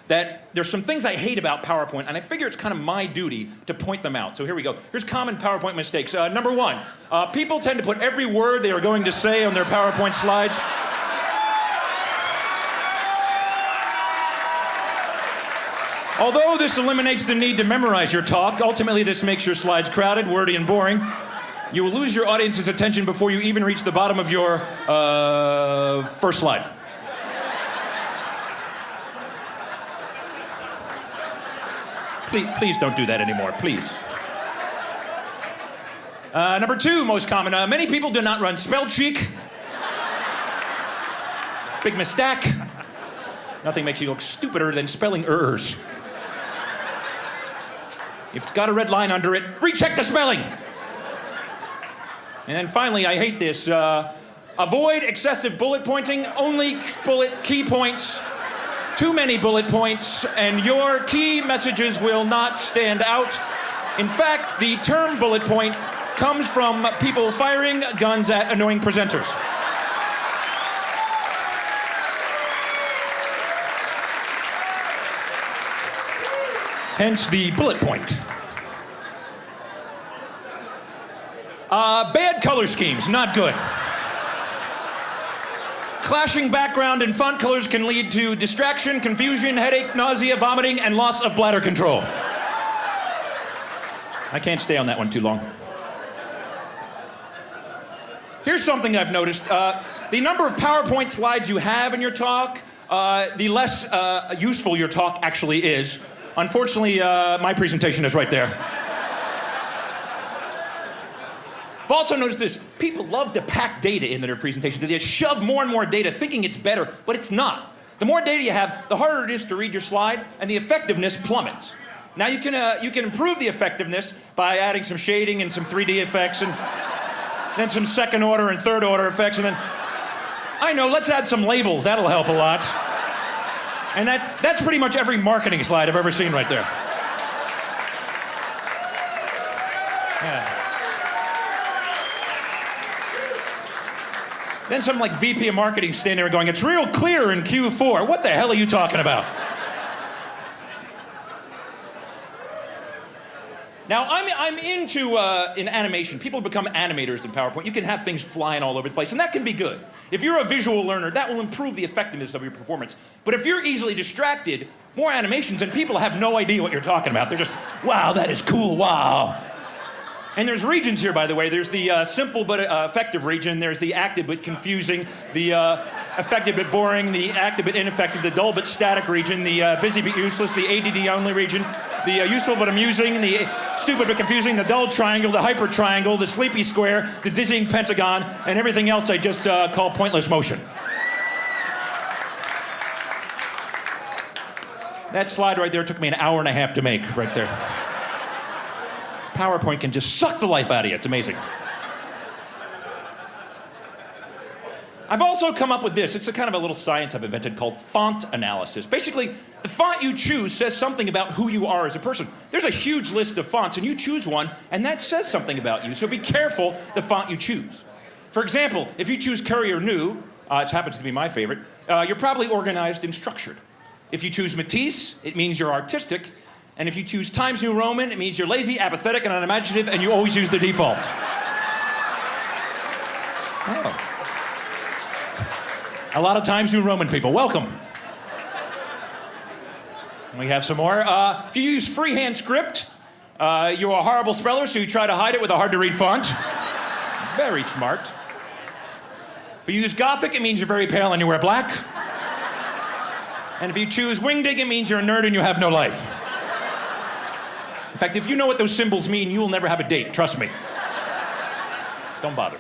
that there's some things I hate about PowerPoint, and I figure it's kind of my duty to point them out. So here we go. Here's common PowerPoint mistakes. Number one, people tend to put every word they are going to say on their PowerPoint slides. Although this eliminates the need to memorize your talk, ultimately this makes your slides crowded, wordy, and boring. You will lose your audience's attention before you even reach the bottom of your first slide. Please don't do that anymore, please. Number two, most common, many people do not run spell check. Big mistake. Nothing makes you look stupider than spelling errors. If it's got a red line under it, recheck the spelling. And then finally, I hate this. Avoid excessive bullet pointing, only bullet key points. Too many bullet points, and your key messages will not stand out. In fact, the term bullet point comes from people firing guns at annoying presenters. Hence the bullet point. Bad color schemes, not good. Clashing background and font colors can lead to distraction, confusion, headache, nausea, vomiting, and loss of bladder control. I can't stay on that one too long. Here's something I've noticed. The number of PowerPoint slides you have in your talk, the less useful your talk actually is. Unfortunately, my presentation is right there. I've also noticed this. People love to pack data into their presentations. They just shove more and more data thinking it's better, but it's not. The more data you have, the harder it is to read your slide, and the effectiveness plummets. Now you can improve the effectiveness by adding some shading and some 3D effects, and then some second order and third order effects, and then, I know, let's add some labels. That'll help a lot. And that's pretty much every marketing slide I've ever seen right there. Yeah. Then some like VP of marketing standing there going, it's real clear in Q4. What the hell are you talking about? Now, I'm into, in animation, people become animators in PowerPoint. You can have things flying all over the place, and that can be good. If you're a visual learner, that will improve the effectiveness of your performance. But if you're easily distracted, more animations, and people have no idea what you're talking about. They're just, wow, that is cool, wow. And there's regions here, by the way. There's the simple but effective region. There's the active but confusing, the effective but boring, the active but ineffective, the dull but static region, the busy but useless, the ADD only region, the useful but amusing, the stupid but confusing, the dull triangle, the hyper triangle, the sleepy square, the dizzying pentagon, and everything else I just call pointless motion. That slide right there took me an hour and a half to make, right there. PowerPoint can just suck the life out of you. It's amazing. I've also come up with this. It's a kind of a little science I've invented called font analysis. Basically, the font you choose says something about who you are as a person. There's a huge list of fonts, and you choose one, and that says something about you. So be careful the font you choose. For example, if you choose Courier New, it happens to be my favorite, you're probably organized and structured. If you choose Matisse, it means you're artistic. And if you choose Times New Roman, it means you're lazy, apathetic, and unimaginative, and you always use the default. Oh. A lot of Times New Roman people, welcome. We have some more. If you use freehand script, you're a horrible speller, so you try to hide it with a hard-to-read font. Very smart. If you use Gothic, it means you're very pale and you wear black. And if you choose Wingding, it means you're a nerd and you have no life. In fact, if you know what those symbols mean, you will never have a date, trust me. Don't bother.